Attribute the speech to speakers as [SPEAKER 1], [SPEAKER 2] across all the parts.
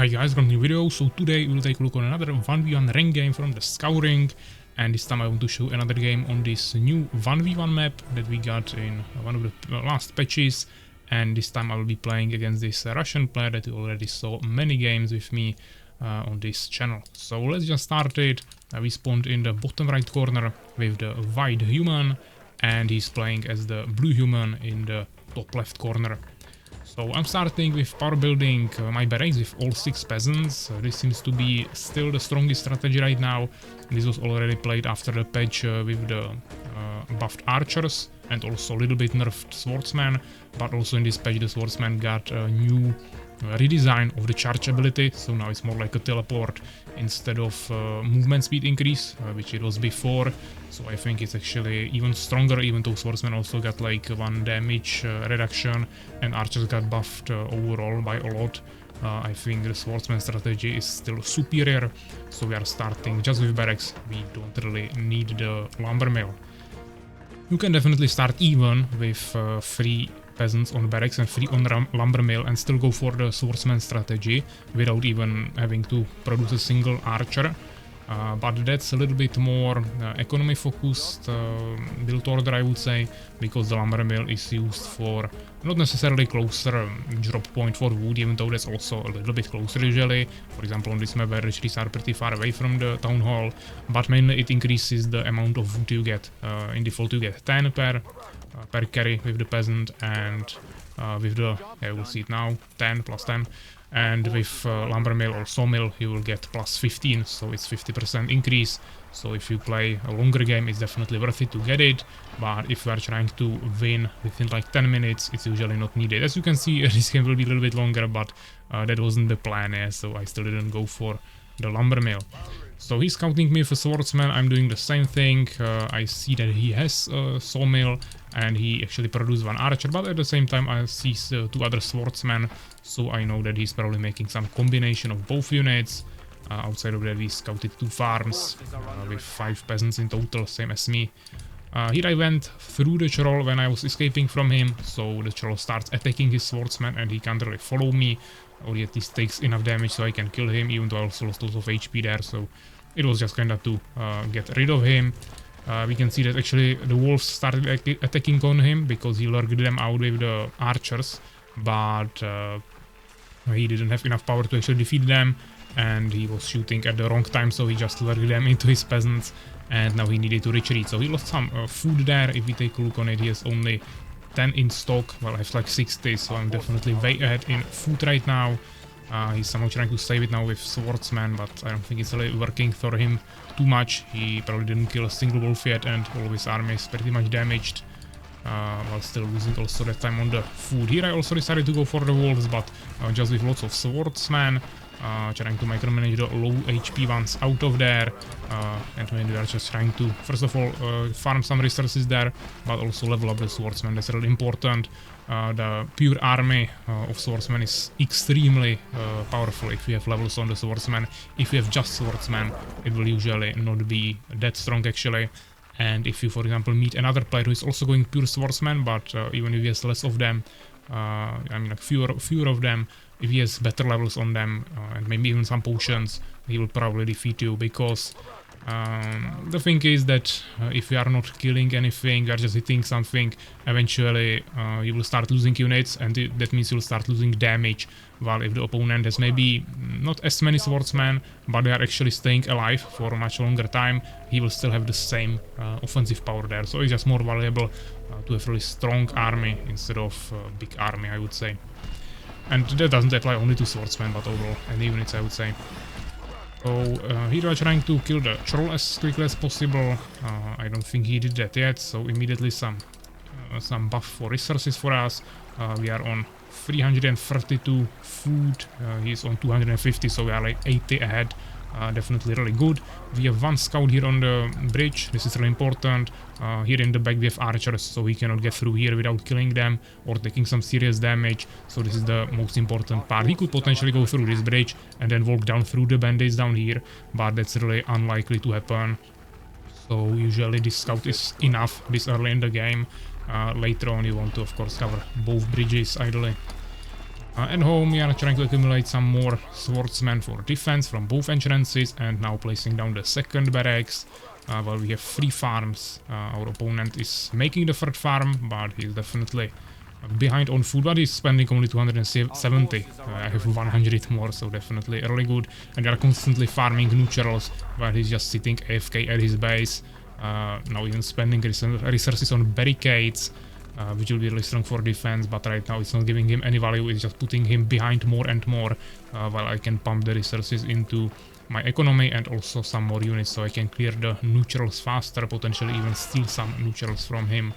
[SPEAKER 1] Hi guys, got a new video. So today we'll take a look on another 1v1 rank game from the Scouring, and this time I want to show another game on this new 1v1 map that we got in one of the last patches, and this time I will be playing against this Russian player that you already saw many games with me on this channel. So let's just start it. We spawned in the bottom right corner with the white human, and he's playing as the blue human in the top left corner. So I'm starting with power building my barracks with all 6 peasants. This seems to be still the strongest strategy right now. This was already played after the patch with the buffed archers and also a little bit nerfed swordsman, but also in this patch the swordsman got a new redesign of the charge ability, so now it's more like a teleport instead of movement speed increase, which it was before. So I think it's actually even stronger, even though swordsman also got like 1 damage reduction and archers got buffed overall by a lot. I think the swordsman strategy is still superior, so we are starting just with barracks. We don't really need the lumber mill. You can definitely start even with 3 peasants on barracks and 3 on lumber mill and still go for the swordsman strategy without even having to produce a single archer. But that's a little bit more economy focused build order, I would say, because the lumber mill is used for not necessarily closer drop point for wood, even though that's also a little bit closer usually. For example, on this map where the trees are pretty far away from the town hall, but mainly it increases the amount of wood you get. In default you get 10 per carry with the peasant, and with the, yeah, we'll see it now, 10 plus 10. And with lumber mill or sawmill you will get plus 15, so it's 50% increase. So if you play a longer game, it's definitely worth it to get it, but if you are trying to win within like 10 minutes, it's usually not needed. As you can see, this game will be a little bit longer, but that wasn't the plan, so I still didn't go for the lumber mill. So he's scouting me with a swordsman, I'm doing the same thing. I see that he has a sawmill and he actually produced 1 archer, but at the same time I see 2 other swordsmen, so I know that he's probably making some combination of both units. Outside of that we scouted 2 farms with 5 peasants in total, same as me. Here I went through the troll when I was escaping from him, so the troll starts attacking his swordsman and he can't really follow me, or at least takes enough damage so I can kill him, even though I also lost lots of HP there, so it was just kinda to get rid of him. We can see that actually the wolves started attacking on him because he lurked them out with the archers, but he didn't have enough power to actually defeat them, and he was shooting at the wrong time, so he just lurked them into his peasants, and now he needed to retreat. So he lost some food there. If we take a look on it, he has only 10 in stock, well I have like 60, so I'm definitely way ahead in food right now. He's somehow trying to save it now with swordsman, but I don't think it's really working for him too much. He probably didn't kill a single wolf yet, and all of his army is pretty much damaged, while still losing also that time on the food. Here I also decided to go for the wolves, but just with lots of swordsman, trying to micromanage the low HP ones out of there, and maybe we are just trying to first of all farm some resources there, but also level up the swordsman. That's really important. The pure army of swordsman is extremely powerful if you have levels on the swordsman. If you have just swordsman, it will usually not be that strong actually. And if you, for example, meet another player who is also going pure swordsman, but even if he has less of them, I mean like fewer of them, if he has better levels on them and maybe even some potions, he will probably defeat you, because the thing is that if you are not killing anything, you are just hitting something, eventually you will start losing units, and that means you'll start losing damage. While if the opponent has maybe not as many swordsmen, but they are actually staying alive for a much longer time, he will still have the same offensive power there. So it's just more valuable to have a really strong army instead of big army, I would say. And that doesn't apply only to swordsmen, but overall any units, I would say. So here we are trying to kill the troll as quickly as possible. I don't think he did that yet, so immediately some buff for resources for us. We are on 332 food, he's on 250, so we are like 80 ahead. Definitely really good. We have 1 scout here on the bridge, this is really important. Here in the back we have archers, so he cannot get through here without killing them or taking some serious damage, so this is the most important part. He could potentially go through this bridge and then walk down through the bandits down here, but that's really unlikely to happen. So usually this scout is enough this early in the game. Later on you want to of course cover both bridges ideally. At home, we are trying to accumulate some more swordsmen for defense from both entrances, and now placing down the second barracks. Well, we have 3 farms. Our opponent is making the third farm, but he's definitely behind on food, but he's spending only 270. I have 100 more, so definitely really good. And they are constantly farming neutrals, while he's just sitting AFK at his base. Now even spending resources on barricades, which will be really strong for defense, but right now it's not giving him any value, it's just putting him behind more and more, while I can pump the resources into my economy and also some more units, so I can clear the neutrals faster, potentially even steal some neutrals from him.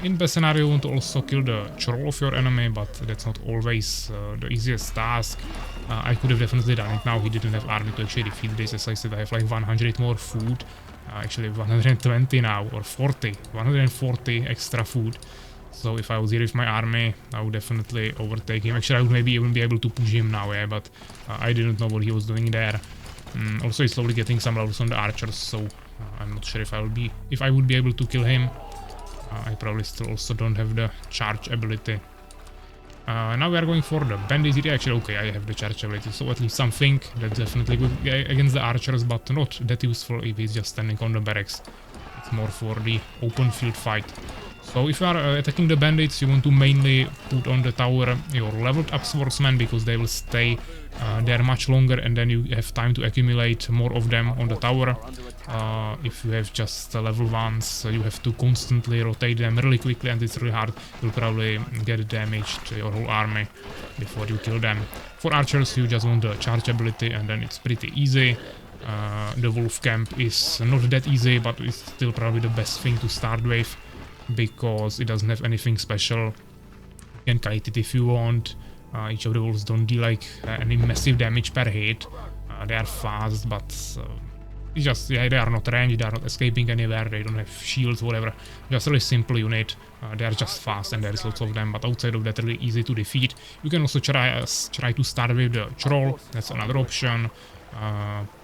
[SPEAKER 1] In best scenario, you want to also kill the troll of your enemy, but that's not always the easiest task. I could have definitely done it now. He didn't have army to actually defeat this. As I said, I have like 100 more food. Actually 120 now, or 40. 140 extra food. So if I was here with my army, I would definitely overtake him. Actually, I would maybe even be able to push him now, yeah, but I didn't know what he was doing there. Also, he's slowly getting some levels on the archers, so I'm not sure if I would be able to kill him. I probably still also don't have the charge ability. Now we are going for the bandits. Actually, okay, I have the charge ability, so at least something. That's definitely good against the archers, but not that useful if he's just standing on the barracks. It's more for the open field fight. So if you are attacking the bandits, you want to mainly put on the tower your leveled up swordsmen, because they will stay there much longer, and then you have time to accumulate more of them on the tower. If you have just level 1s, you have to constantly rotate them really quickly, and it's really hard. You'll probably get damaged your whole army before you kill them. For archers, you just want the charge ability, and then it's pretty easy. The wolf camp is not that easy, but it's still probably the best thing to start with, because it doesn't have anything special. You can kite it if you want. Each of the wolves don't deal like any massive damage per hit. They are fast, but it's just, yeah, they are not ranged, they are not escaping anywhere, they don't have shields, whatever. Just really simple unit. They are just fast, and there is lots of them, but outside of that, really easy to defeat. You can also try to start with the troll. That's another option.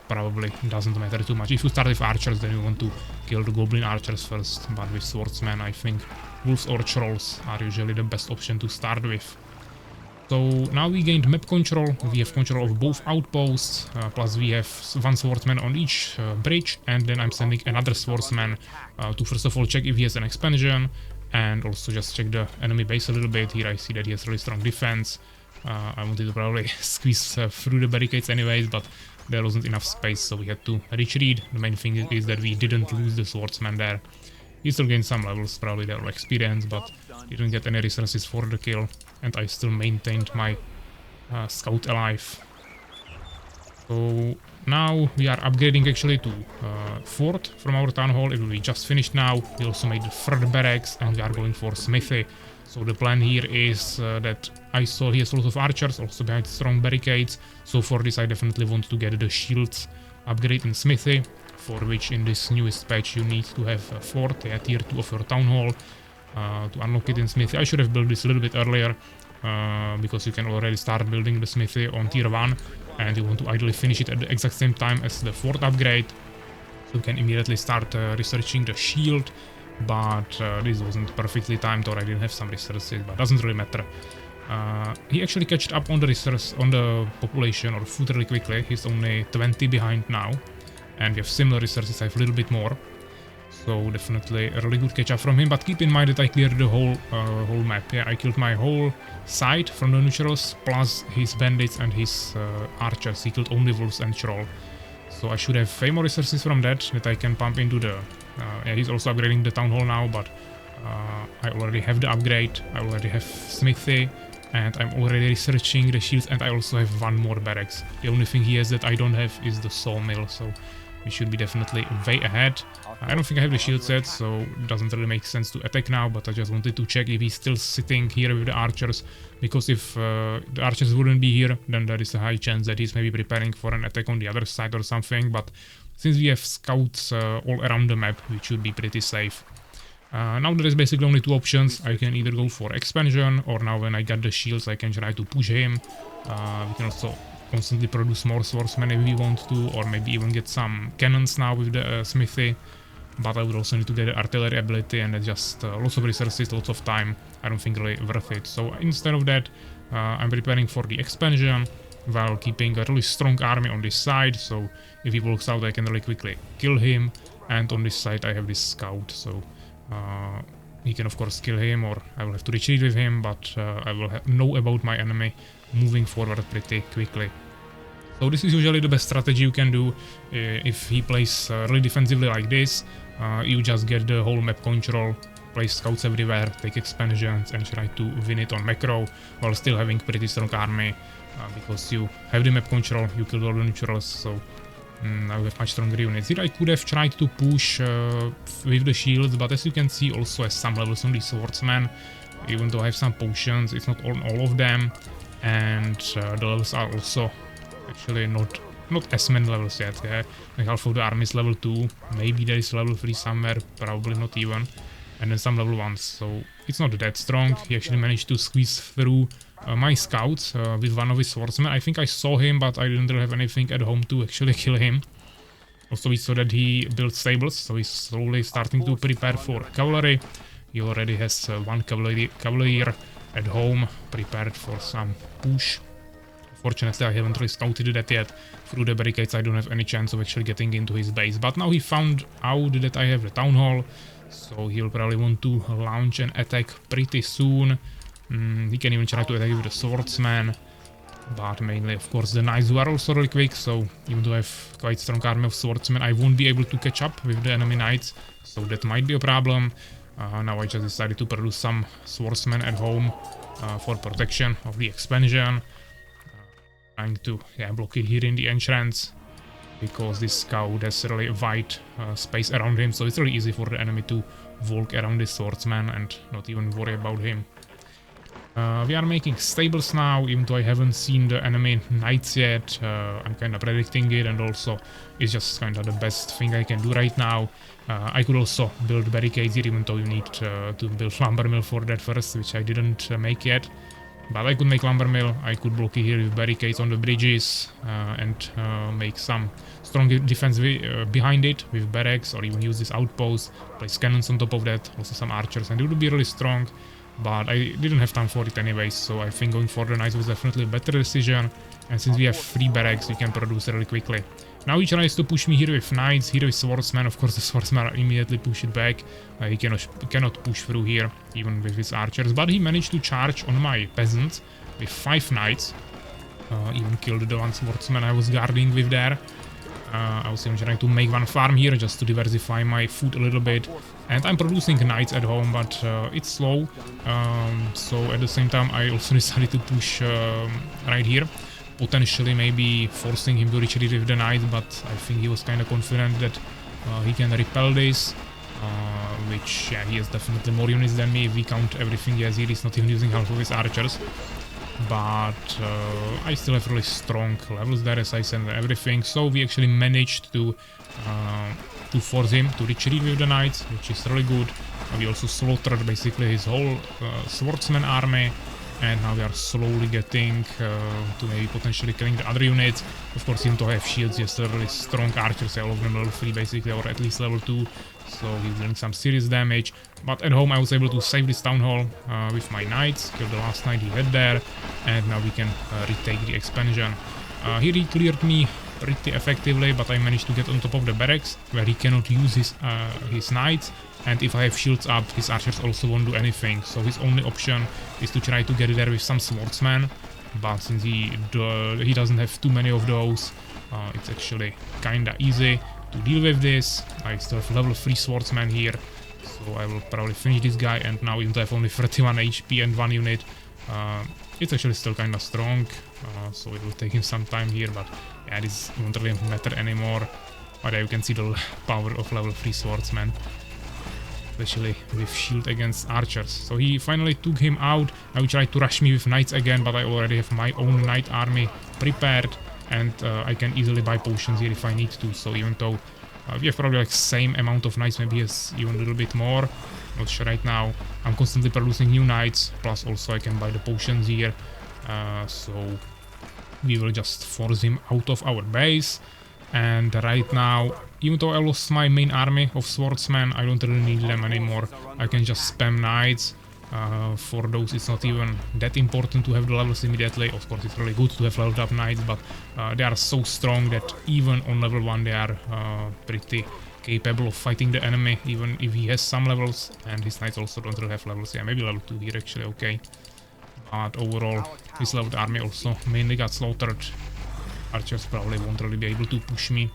[SPEAKER 1] Probably doesn't matter too much. If you start with archers, then you want to kill the goblin archers first, but with swordsmen, I think wolves or trolls are usually the best option to start with. So now we gained map control. We have control of both outposts, plus we have 1 swordsman on each bridge, and then I'm sending another swordsman to first of all check if he has an expansion, and also just check the enemy base a little bit. Here I see that he has really strong defense. I wanted to probably squeeze through the barricades anyways, but there wasn't enough space, so we had to retreat. The main thing is that we didn't lose the swordsman there. He still gained some levels, probably their experience, but didn't get any resources for the kill, and I still maintained my scout alive. So now we are upgrading actually to fort from our town hall. It will be just finished now. We also made the third barracks, and we are going for smithy. So the plan here is that I saw he has lots of archers, also behind strong barricades. So for this I definitely want to get the shields upgrade in smithy, for which in this newest patch you need to have a fort, tier 2 of your town hall, to unlock it in smithy. I should have built this a little bit earlier, because you can already start building the smithy on tier 1, and you want to ideally finish it at the exact same time as the fort upgrade. So you can immediately start researching the shield. But this wasn't perfectly timed, or I didn't have some resources, but doesn't really matter. He actually catched up on the resource, on the population or food really quickly. He's only 20 behind now, and we have similar resources. I have a little bit more, so definitely a really good catch up from him. But keep in mind that I cleared the whole map. Yeah, I killed my whole side from the neutrals, plus his bandits and his archers. He killed only wolves and troll. So I should have way more resources from that I can pump into the... yeah, he's also upgrading the town hall now, but I already have the upgrade. I already have smithy, and I'm already researching the shields, and I also have 1 more barracks. The only thing he has that I don't have is the sawmill, so we should be definitely way ahead. I don't think I have the shield set, so it doesn't really make sense to attack now, but I just wanted to check if he's still sitting here with the archers, because if the archers wouldn't be here, then there is a high chance that he's maybe preparing for an attack on the other side or something, but since we have scouts all around the map, we should be pretty safe. Now there is basically only 2 options. I can either go for expansion, or now when I get the shields I can try to push him. We can also constantly produce more swordsmen if we want to, or maybe even get some cannons now with the smithy. But I would also need to get the artillery ability, and that's just lots of resources, lots of time. I don't think really worth it. So instead of that, I'm preparing for the expansion while keeping a really strong army on this side, so if he walks out I can really quickly kill him, and on this side I have this scout, so he can of course kill him, or I will have to retreat with him, but I will know about my enemy moving forward pretty quickly. So this is usually the best strategy you can do. If he plays really defensively like this, you just get the whole map control, place scouts everywhere, take expansions and try to win it on macro while still having pretty strong army, because you have the map control, you killed all the neutrals, so now we have much stronger units. Here I could have tried to push with the shields, but as you can see also has some levels on the swordsman. Even though I have some potions, it's not on all of them, and the levels are also actually not as many levels yet. Yeah? Like half of the army is level 2, maybe there is level 3 somewhere, probably not even, and then some level 1s, so it's not that strong. He actually managed to squeeze through my scouts with one of his swordsmen. I think I saw him, but I didn't really have anything at home to actually kill him. Also we saw that he built stables, so he's slowly starting to prepare for cavalry. He already has one cavalier at home, prepared for some push. Fortunately, I haven't really scouted that yet. Through the barricades, I don't have any chance of actually getting into his base. But now he found out that I have the town hall, so he'll probably want to launch an attack pretty soon. He can even try to attack with the swordsman, but mainly, of course, the knights who are also really quick. So even though I have quite strong army of swordsmen, I won't be able to catch up with the enemy knights, so that might be a problem. Now I just decided to produce some swordsmen at home for protection of the expansion. Trying to block it here in the entrance, because this scout has really wide space around him, so it's really easy for the enemy to walk around this swordsman and not even worry about him. We are making stables now, even though I haven't seen the enemy knights yet. I'm kind of predicting it, and also it's just kind of the best thing I can do right now. I could also build barricades here, even though you need to build lumber mill for that first, which I didn't make yet. But I could make lumber mill, I could block it here with barricades on the bridges, and make some strong defense behind it with barracks, or even use this outpost, place cannons on top of that, also some archers, and it would be really strong. But I didn't have time for it anyways, so I think going for the knights was definitely a better decision, and since we have 3 barracks we can produce really quickly. Now he tries to push me here with knights, here with swordsmen. Of course the swordsmen immediately push it back. He cannot push through here, even with his archers, but he managed to charge on my peasants with 5 knights. Even killed the one swordsman I was guarding with there. I was even trying to make one farm here just to diversify my food a little bit. And I'm producing knights at home, but it's slow. So at the same time I also decided to push right here. Potentially maybe forcing him to retreat with the knight, but I think he was kind of confident that he can repel this. Which, yeah, he has definitely more units than me. If we count everything he has here, he's not even using half of his archers. But I still have really strong levels there, as I said, and everything. So we actually managed to force him to retreat with the knights, which is really good. We also slaughtered basically his whole swordsman army, and now we are slowly getting to maybe potentially killing the other units. Of course, even though I have shields, he has still really strong archers, all of them level 3 basically, or at least level 2. So he's doing some serious damage. But at home I was able to save this town hall with my knights, kill the last knight he had there, and now we can retake the expansion. Here he cleared me pretty effectively, but I managed to get on top of the barracks, where he cannot use his knights, and if I have shields up, his archers also won't do anything, so his only option is to try to get there with some swordsmen, but since he doesn't have too many of those, it's actually kinda easy to deal with this. I still have level 3 swordsman here, so I will probably finish this guy, and now even though I have only 31 HP and 1 unit, it's actually still kinda strong, so it will take him some time here, but yeah, this won't really matter anymore. But yeah, you can see the power of level 3 swordsman, especially with shield against archers. So he finally took him out. Now he tried to rush me with knights again, but I already have my own knight army prepared, and I can easily buy potions here if I need to. So even though we have probably like same amount of knights, maybe yes, even a little bit more, not sure right now. I'm constantly producing new knights, plus also I can buy the potions here. So we will just force him out of our base. And right now, even though I lost my main army of swordsmen, I don't really need them anymore. I can just spam knights For those, it's not even that important to have the levels immediately. Of course, it's really good to have leveled up knights, but they are so strong that even on level 1 they are pretty capable of fighting the enemy, even if he has some levels, and his knights also don't really have levels. Yeah, maybe level 2 here actually, okay. But overall, his leveled army also mainly got slaughtered. Archers probably won't really be able to push me.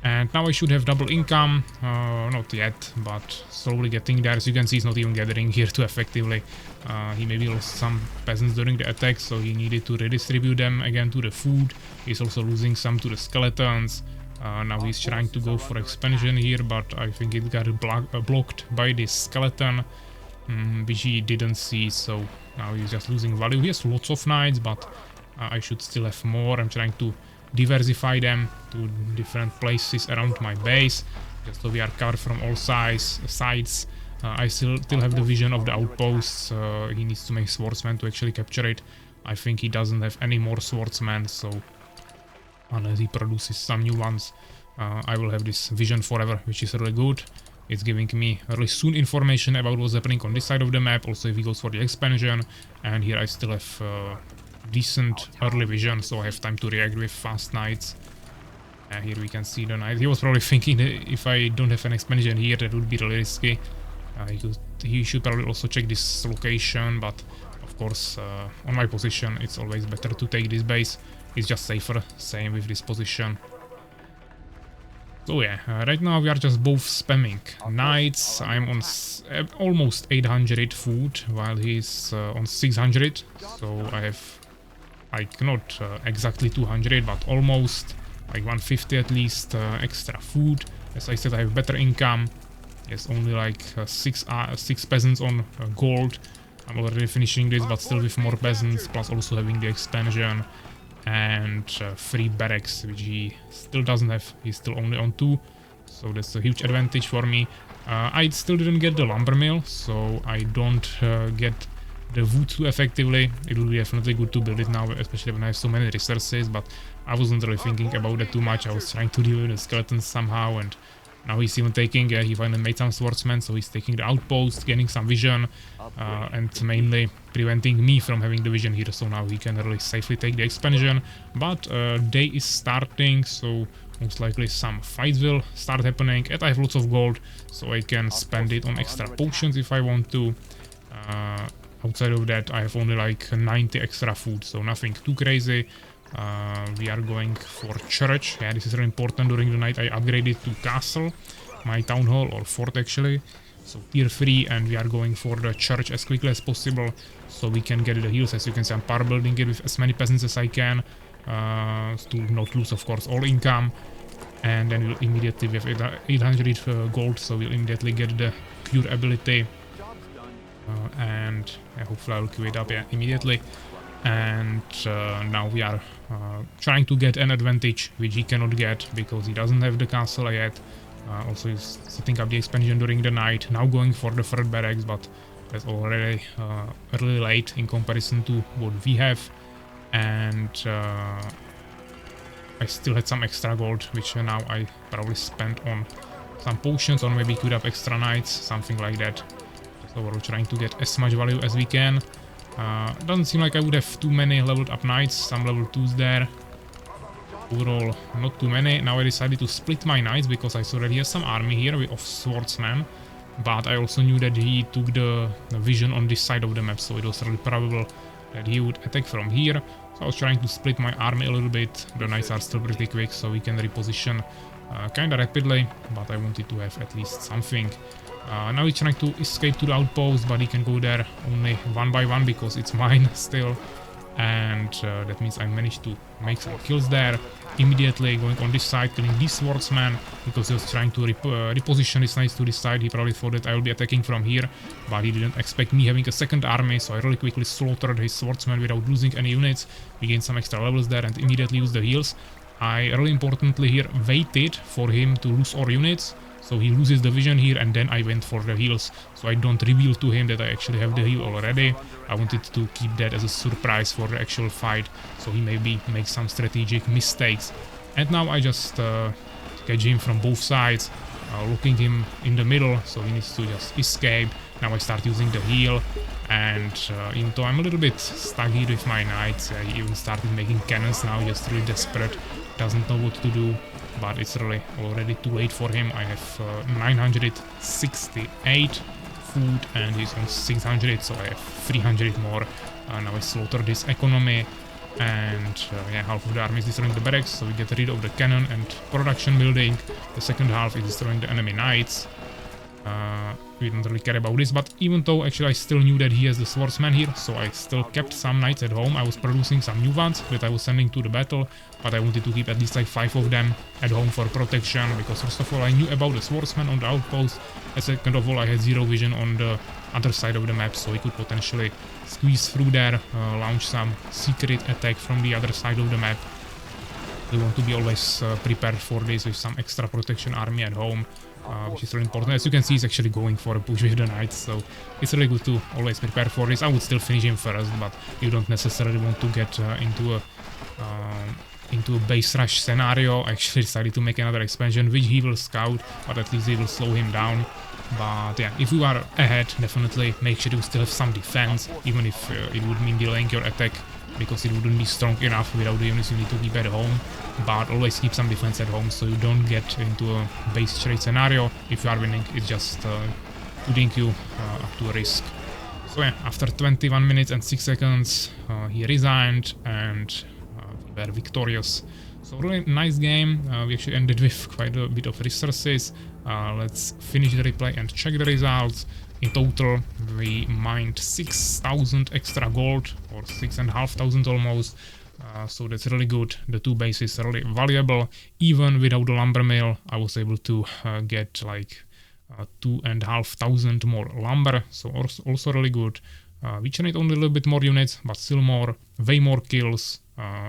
[SPEAKER 1] And now I should have double income, not yet, but slowly getting there. As you can see, he's not even gathering here too effectively. He maybe lost some peasants during the attack, so he needed to redistribute them again to the food. He's also losing some to the skeletons. Now he's trying to go for expansion here, but I think it got blocked by this skeleton, which he didn't see, so now he's just losing value. He has lots of knights, but I should still have more. I'm trying to diversify them to different places around my base, just so we are covered from all sides. I still have the vision of the outposts. He needs to make swordsmen to actually capture it. I think he doesn't have any more swordsmen, so unless he produces some new ones, I will have this vision forever, which is really good. It's giving me really soon information about what's happening on this side of the map, also if he goes for the expansion, and here I still have decent early vision, so I have time to react with fast knights. Here we can see the knight. He was probably thinking that if I don't have an expansion here, that would be really risky. He should probably also check this location, but of course on my position it's always better to take this base. It's just safer, same with this position. So yeah, right now we are just both spamming knights. I'm on almost 800 food, while he's on 600, so I have like not exactly 200, but almost like 150 at least extra food. As I said, I have better income. Yes, only like six peasants on gold. I'm already finishing this, but still with more peasants, plus also having the expansion and 3 barracks, which he still doesn't have. He's still only on 2, so that's a huge advantage for me. I still didn't get the lumber mill, so I don't get the wood too effectively. It will be definitely good to build it now, especially when I have so many resources, but I wasn't really thinking about that too much. I was trying to deal with the skeletons somehow, and now he's even taking, he finally made some swordsmen, so he's taking the outpost, getting some vision, and mainly preventing me from having the vision here, so now he can really safely take the expansion. But day is starting, so most likely some fights will start happening, and I have lots of gold, so I can spend it on extra potions if I want to. Outside of that, I have only like 90 extra food, so nothing too crazy. We are going for church. Yeah, this is really important. During the night I upgraded to castle, my town hall, or fort actually, so tier 3, and we are going for the church as quickly as possible so we can get the heals. As you can see, I'm power building it with as many peasants as I can, to not lose of course all income, and then we'll immediately, we have 800 gold, so we'll immediately get the cure ability, and hopefully I'll queue it up immediately. And now we are trying to get an advantage which he cannot get because he doesn't have the castle yet. Also he's setting up the expansion during the night, now going for the third barracks, but that's already really late in comparison to what we have. And I still had some extra gold, which now I probably spent on some potions, or maybe could have extra knights, something like that. So we're trying to get as much value as we can. Doesn't seem like I would have too many leveled up knights, some level 2s there. Overall, not too many. Now I decided to split my knights because I saw that he has some army here of swordsmen. But I also knew that he took the vision on this side of the map, so it was really probable that he would attack from here. So I was trying to split my army a little bit. The knights are still pretty quick, so we can reposition kinda rapidly, but I wanted to have at least something. Now he's trying to escape to the outpost, but he can go there only one by one because it's mine still. And that means I managed to make some kills there. Immediately going on this side, killing this swordsman, because he was trying to reposition his knights to this side. He probably thought that I will be attacking from here, but he didn't expect me having a second army, so I really quickly slaughtered his swordsman without losing any units. We gained some extra levels there and immediately used the heals. I really importantly here waited for him to lose all units, so he loses the vision here, and then I went for the heals, so I don't reveal to him that I actually have the heal already. I wanted to keep that as a surprise for the actual fight, so he maybe makes some strategic mistakes. And now I just catch him from both sides, looking him in the middle, so he needs to just escape. Now I start using the heal, And even though I'm a little bit stuck here with my knights, he even started making cannons now, just really desperate, doesn't know what to do, but it's really already too late for him. I have 968 food and he's on 600, so I have 300 more. Now I slaughter this economy, and yeah, half of the army is destroying the barracks, so we get rid of the cannon and production building. The second half is destroying the enemy knights. We don't really care about this, but even though actually I still knew that he has the swordsman here, so I still kept some knights at home. I was producing some new ones that I was sending to the battle, but I wanted to keep at least like 5 of them at home for protection, because first of all I knew about the swordsman on the outpost, and second of all I had zero vision on the other side of the map, so he could potentially squeeze through there, launch some secret attack from the other side of the map. We want to be always prepared for this with some extra protection army at home, which is really important. As you can see, he's actually going for a push with the knights, so it's really good to always prepare for this. I would still finish him first, but you don't necessarily want to get into a base rush scenario. I actually decided to make another expansion, which he will scout, but at least it will slow him down. But yeah, if you are ahead, definitely make sure you still have some defense, even if it would mean delaying your attack, because it wouldn't be strong enough without the units you need to keep at home. But always keep some defense at home, so you don't get into a base trade scenario. If you are winning, it's just putting you up to a risk. So yeah, after 21 minutes and 6 seconds, he resigned, and we were victorious. So really nice game. We actually ended with quite a bit of resources. Let's finish the replay and check the results. In total, we mined 6,000 extra gold, or 6,500 almost. So that's really good. The 2 bases are really valuable. Even without the lumber mill, I was able to get like 2,500 more lumber. So also really good. We generate only a little bit more units, but still more, way more kills.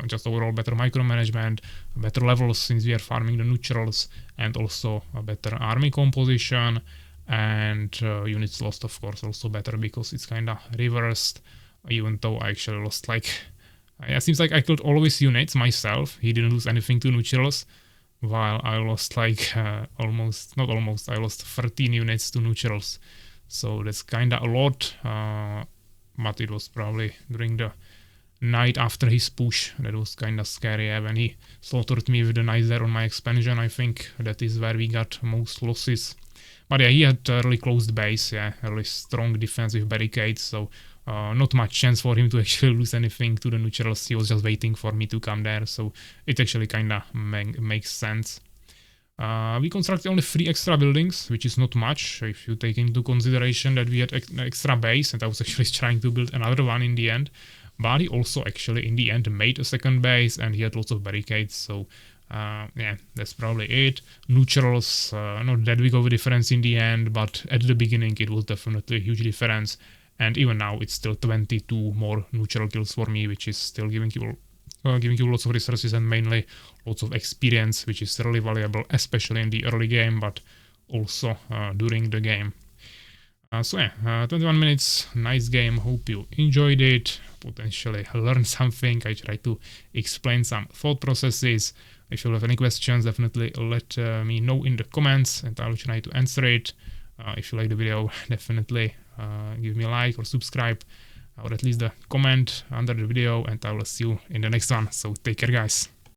[SPEAKER 1] Just overall better micromanagement, better levels since we are farming the neutrals, and also a better army composition. And units lost, of course, also better because it's kinda reversed, even though I actually lost like... yeah, it seems like I killed all of his units myself. He didn't lose anything to neutrals, while I lost like I lost 13 units to neutrals. So that's kinda a lot, but it was probably during the night after his push that was kinda scary. Yeah, when he slaughtered me with the knights there on my expansion, I think that is where we got most losses. But yeah, he had a really closed base, yeah, a really strong defense with barricades, so not much chance for him to actually lose anything to the neutrals. He was just waiting for me to come there, so it actually kinda makes sense. We constructed only 3 extra buildings, which is not much if you take into consideration that we had an extra base, and I was actually trying to build another one in the end. But he also actually in the end made a second base, and he had lots of barricades, so yeah, that's probably it. Neutrals, not that big of a difference in the end, but at the beginning it was definitely a huge difference. And even now it's still 22 more neutral kills for me, which is still giving you lots of resources and mainly lots of experience, which is really valuable, especially in the early game, but also during the game. So yeah, 21 minutes, nice game, hope you enjoyed it, potentially learned something. I tried to explain some thought processes. If you have any questions, definitely let me know in the comments and I'll try to answer it. If you like the video, definitely give me a like or subscribe, or at least a comment under the video, and I will see you in the next one. So take care, guys.